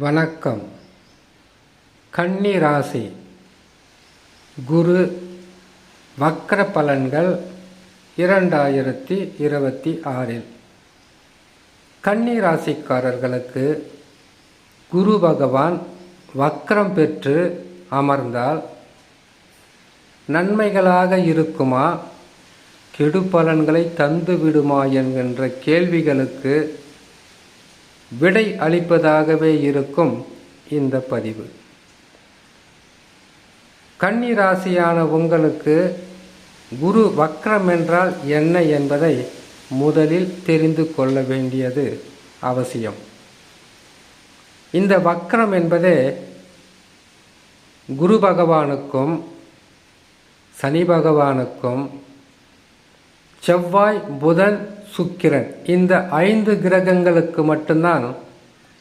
வணக்கம். கன்னி ராசி குரு வக்ர பலன்கள் 2026. கன்னி ராசிக்காரர்களுக்கு குரு பகவான் வக்ரம் பெற்று அமர்ந்தால் நன்மைகளாக இருக்குமா, கெடு பலன்களை தந்து விடுமா என்கின்ற கேள்விகளுக்கு விடை அளிப்பதாகவே இருக்கும் இந்த பதிவு. கன்னி ராசியான உங்களுக்கு குரு வக்ரம் என்றால் என்ன என்பதை முதலில் தெரிந்து கொள்ள வேண்டியது அவசியம். இந்த வக்ரம் என்பதே குரு பகவானுக்கும் சனி பகவானுக்கும் செவ்வாய் புதன் சுக்கிரன் இந்த 5 கிரகங்களுக்கு மட்டும்தான்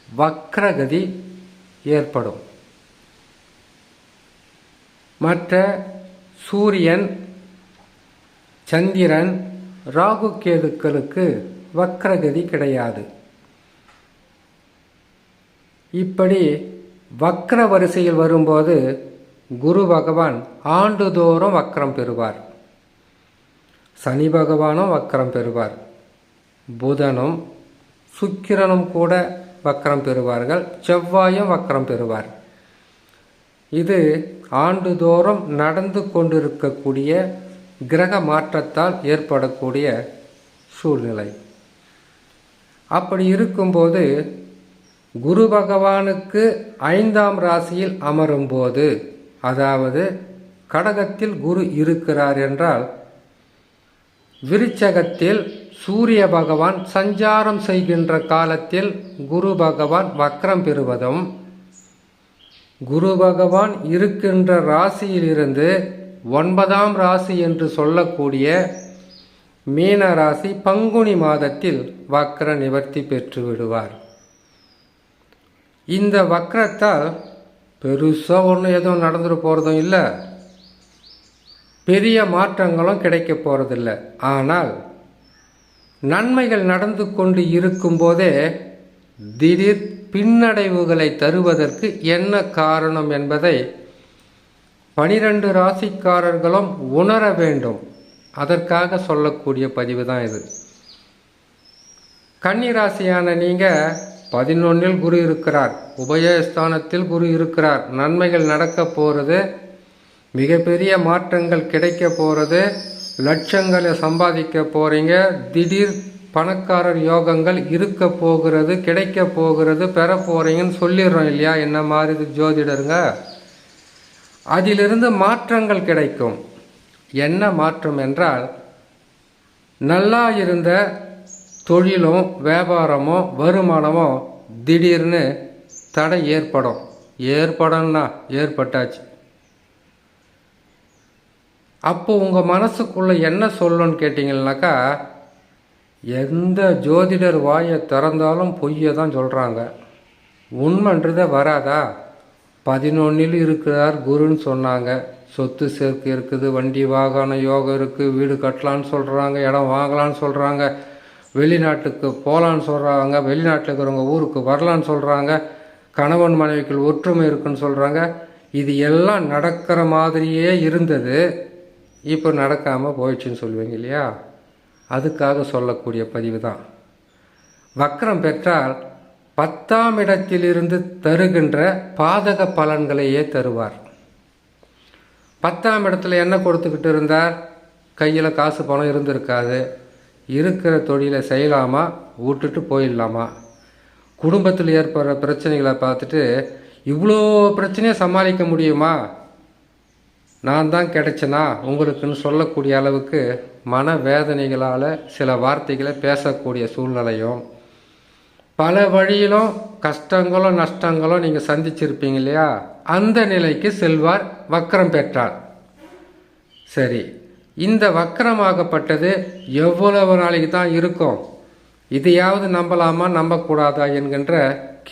வக்ரகதி ஏற்படும். மற்ற சூரியன் சந்திரன் ராகு கேதுக்களுக்கு வக்ரகதி கிடையாது. இப்படி வக்ர வரிசையில் வரும்போது குரு பகவான் ஆண்டுதோறும் வக்ரம் பெறுவார். சனி பகவானும் வக்ரம் பெறுவார். புதனும் சுக்கிரனும் கூட வக்ரம் பெறுவார்கள். செவ்வாயும் வக்ரம் பெறுவார். இது ஆண்டுதோறும் நடந்து கொண்டிருக்கக்கூடிய கிரக மாற்றத்தால் ஏற்படக்கூடிய சூழ்நிலை. அப்படி இருக்கும்போது குரு பகவானுக்கு 5ஆம் ராசியில் அமரும்போது, அதாவது கடகத்தில் குரு இருக்கிறார் என்றால், விருச்சகத்தில் சூரிய பகவான் சஞ்சாரம் செய்கின்ற காலத்தில் குரு பகவான் வக்ரம் பெறுவதும், குரு பகவான் இருக்கின்ற ராசியிலிருந்து 9ஆம் ராசி என்று சொல்லக்கூடிய மீன ராசி பங்குனி மாதத்தில் வக்ர நிவர்த்தி பெற்று விடுவார். இந்த வக்ரத்தால் பெருசாக ஒன்றும் எதுவும் நடந்துட்டு போகிறதும் இல்லை, பெரிய மாற்றங்களும் கிடைக்க போகிறதில்லை. ஆனால் நன்மைகள் நடந்து கொண்டு இருக்கும்போதே திடீர் பின்னடைவுகளை தருவதற்கு என்ன காரணம் என்பதை 12 ராசிக்காரர்களும் உணர வேண்டும். அதற்காக சொல்லக்கூடிய பதிவு தான் இது. கன்னி ராசியான நீங்கள் 11இல் குரு இருக்கிறார், உபயஸ்தானத்தில் குரு இருக்கிறார். நன்மைகள் நடக்க போகிறது, மிகப்பெரிய மாற்றங்கள் கிடைக்க போகிறது, லட்சங்களை சம்பாதிக்க போகிறீங்க, திடீர் பணக்காரர் யோகங்கள் இருக்க போகிறது, கிடைக்க போகிறது, பெற போகிறீங்கன்னு சொல்லிடுறோம் இல்லையா? என்ன மாதிரி ஜோதிடருங்க. அதிலிருந்து மாற்றங்கள் கிடைக்கும். என்ன மாற்றம் என்றால், நல்லா இருந்த தொழிலும் வியாபாரமோ வருமானமோ திடீர்னு தடை ஏற்படும்னா ஏற்பட்டாச்சு. அப்போ உங்கள் மனசுக்குள்ளே என்ன சொல்லணும்னு கேட்டிங்கன்னாக்கா, எந்த ஜோதிடர் வாயை திறந்தாலும் பொய்யை தான் சொல்கிறாங்க, உண்மைன்றதே வராதா? 11இல் இருக்கிறார் குருன்னு சொன்னாங்க, சொத்து சேர்க்கை இருக்குது, வண்டி வாகன யோகம் இருக்குது, வீடு கட்டலான்னு சொல்கிறாங்க, இடம் வாங்கலான்னு சொல்கிறாங்க, வெளிநாட்டுக்கு போகலான்னு சொல்கிறாங்க, வெளிநாட்டில் இருக்கிறவங்க ஊருக்கு வரலான்னு சொல்கிறாங்க, கணவன் மனைவிக்குள் ஒற்றுமை இருக்குன்னு சொல்கிறாங்க. இது எல்லாம் நடக்கிற மாதிரியே இருந்தது, இப்போ நடக்காமல் போயிடுச்சுன்னு சொல்லுவீங்க இல்லையா? அதுக்காக சொல்லக்கூடிய பதிவு தான். வக்ரம் பெற்றால் 10ஆம் இடத்திலிருந்து தருகின்ற பாதக பலன்களையே தருவார். 10ஆம் இடத்துல என்ன கொடுத்துக்கிட்டு இருந்தார்? கையில் காசு பணம் இருந்திருக்காது. இருக்கிற தொழிலை செய்யலாமா, விட்டுட்டு போயிடலாமா? குடும்பத்தில் ஏற்படுற பிரச்சனைகளை பார்த்துட்டு இவ்வளோ பிரச்சனையை சமாளிக்க முடியுமா, நான் தான் கிடைச்சனா உங்களுக்குன்னு சொல்லக்கூடிய அளவுக்கு மனவேதனைகளால் சில வார்த்தைகளை பேசக்கூடிய சூழ்நிலையும், பல வழியிலும் கஷ்டங்களும் நஷ்டங்களும் நீங்கள் சந்திச்சிருப்பீங்க இல்லையா? அந்த நிலைக்கு செல்வார் வக்ரம் பெற்றார். சரி, இந்த வக்ரமாகப்பட்டது எவ்வளவு நாளைக்கு தான் இருக்கும்? இதையாவது நம்பலாமா நம்பக்கூடாதா என்கின்ற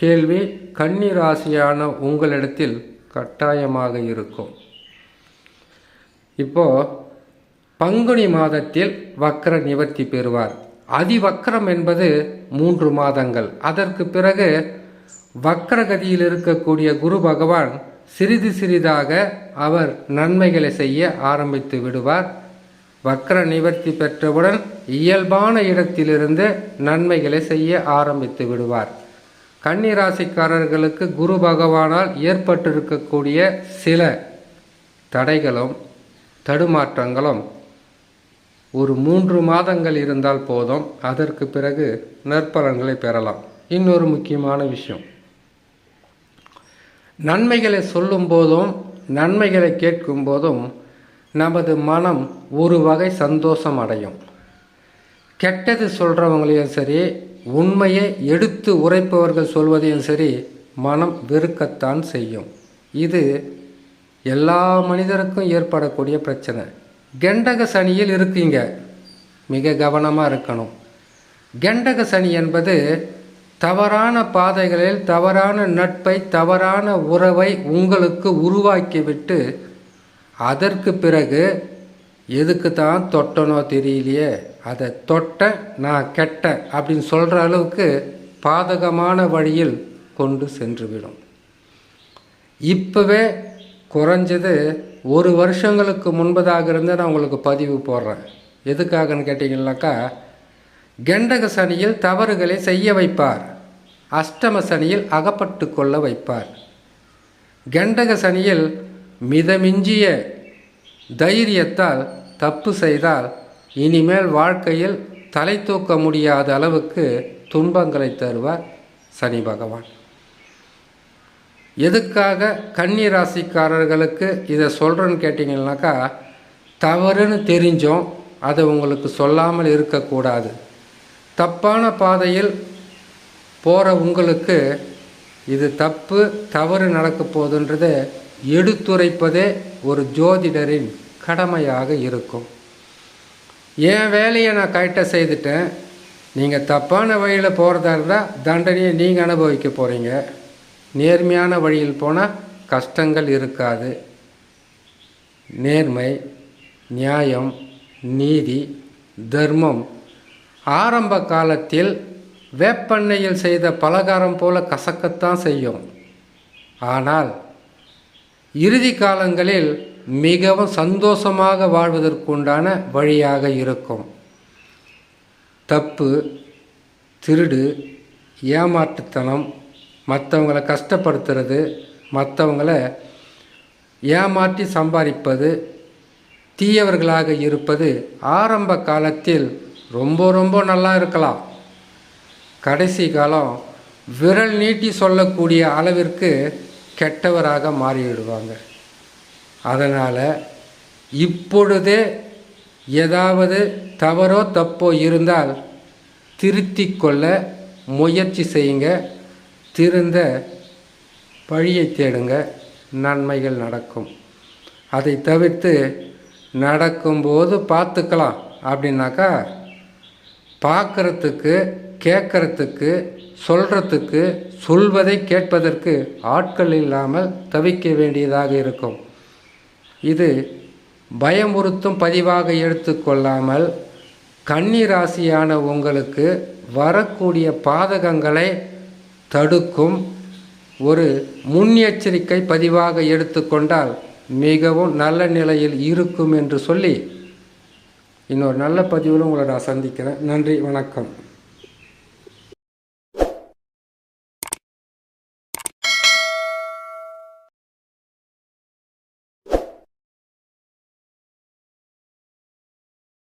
கேள்வி கன்னி ராசியான உங்களிடத்தில் கட்டாயமாக இருக்கும். இப்போ பங்குனி மாதத்தில் வக்ர நிவர்த்தி பெறுவார். அதிவக்ரம் என்பது 3 மாதங்கள். அதற்கு பிறகு வக்ரகதியில் இருக்கக்கூடிய குரு பகவான் சிறிது சிறிதாக அவர் நன்மைகளை செய்ய ஆரம்பித்து விடுவார். வக்ர நிவர்த்தி பெற்றவுடன் இயல்பான இடத்திலிருந்து நன்மைகளை செய்ய ஆரம்பித்து விடுவார். கன்னி ராசிக்காரர்களுக்கு குரு பகவானால் ஏற்பட்டிருக்கக்கூடிய சில தடைகளும் தடுமாற்றங்களும் ஒரு 3 மாதங்கள் இருந்தால் போதும். அதற்கு பிறகு நற்பலன்களை பெறலாம். இன்னொரு முக்கியமான விஷயம், நன்மைகளை சொல்லும் போதும் நன்மைகளை கேட்கும் போதும் நமது மனம் ஒரு வகை சந்தோஷம் அடையும். கெட்டது சொல்கிறவங்களையும் சரி, உண்மையை எடுத்து உரைப்பவர்கள் சொல்வதையும் சரி, மனம் வெறுக்கத்தான் செய்யும். இது எல்லா மனிதருக்கும் ஏற்படக்கூடிய பிரச்சனை. கெண்டக சனியில் இருக்கீங்க, மிக கவனமாக இருக்கணும். கெண்டக சனி என்பது தவறான பாதைகளில் தவறான நட்பை, தவறான உறவை உங்களுக்கு உருவாக்கிவிட்டு அதற்கு பிறகு எதுக்கு தான் தொட்டனோ தெரியலையே, அதை தொட்ட நான் கெட்ட அப்படின்னு சொல்கிற அளவுக்கு பாதகமான வழியில் கொண்டு சென்றுவிடும். இப்போவே குறைஞ்சது 1 வருஷங்களுக்கு முன்பதாக இருந்து நான் உங்களுக்கு பதிவு போடுறேன். எதுக்காகன்னு கேட்டிங்கன்னாக்கா, கெண்டக சனியில் தவறுகளை செய்ய வைப்பார், அஷ்டம சனியில் அகப்பட்டு கொள்ள வைப்பார். கெண்டக சனியில் மிதமிஞ்சிய தைரியத்தால் தப்பு செய்தால் இனிமேல் வாழ்க்கையில் தலை தூக்க முடியாத அளவுக்கு துன்பங்களை தருவார் சனி பகவான். எதுக்காக கன்னி ராசிக்காரர்களுக்கு இதை சொல்கிறேன்னு கேட்டிங்கன்னாக்கா, தவறுன்னு தெரிஞ்சோம் அதை உங்களுக்கு சொல்லாமல் இருக்கக்கூடாது. தப்பான பாதையில் போகிற உங்களுக்கு இது தப்பு, தவறு நடக்க போகுதுன்றதை எடுத்துரைப்பதே ஒரு ஜோதிடரின் கடமையாக இருக்கும். என் வேலையை நான் கரெக்டாக செய்துட்டேன், நீங்கள் தப்பான வழியில் போகிறதா இருந்தால் தண்டனையை நீங்கள் அனுபவிக்க போகிறீங்க. நேர்மையான வழியில் போனால் கஷ்டங்கள் இருக்காது. நேர்மை, நியாயம், நீதி, தர்மம் ஆரம்ப காலத்தில் வேப்பெண்ணெயில் செய்த பலகாரம் போல கசக்கத்தான் செய்யும். ஆனால் இறுதி காலங்களில் மிகவும் சந்தோஷமாக வாழ்வதற்குண்டான வழியாக இருக்கும். தப்பு, திருடு, ஏமாற்றுத்தனம், மற்றவங்களை கஷ்டப்படுத்துறது, மற்றவங்களை ஏமாற்றி சம்பாதிப்பது, தீயவர்களாக இருப்பது ஆரம்ப காலத்தில் ரொம்ப ரொம்ப நல்லா இருக்கலாம். கடைசி காலம் விரல் நீட்டி சொல்லக்கூடிய அளவிற்கு கெட்டவராக மாறிவிடுவாங்க. அதனால் இப்பொழுதே ஏதாவது தவறோ தப்போ இருந்தால் திருத்தி கொள்ள முயற்சி செய்யுங்க. திருந்த வழியை தேடுங்க, நன்மைகள் நடக்கும். அதை தவிர்த்து நடக்கும்போது பார்த்துக்கலாம் அப்படின்னாக்கா, பார்க்குறதுக்கு, கேட்குறதுக்கு, சொல்கிறதுக்கு, சொல்வதை கேட்பதற்கு ஆட்கள் இல்லாமல் தவிக்க வேண்டியதாக இருக்கும். இது பயமுறுத்தும் பதிவாக எடுத்துக்கொள்ளாமல் கன்னி ராசியான உங்களுக்கு வரக்கூடிய பாதகங்களை தடுக்கும் ஒரு முன்னெச்சரிக்கை பதிவாக எடுத்துக்கொண்டால் மிகவும் நல்ல நிலையில் இருக்கும் என்று சொல்லி இன்னொரு நல்ல பதிவில் உங்களை நான் சந்திக்கிறேன். நன்றி, வணக்கம்.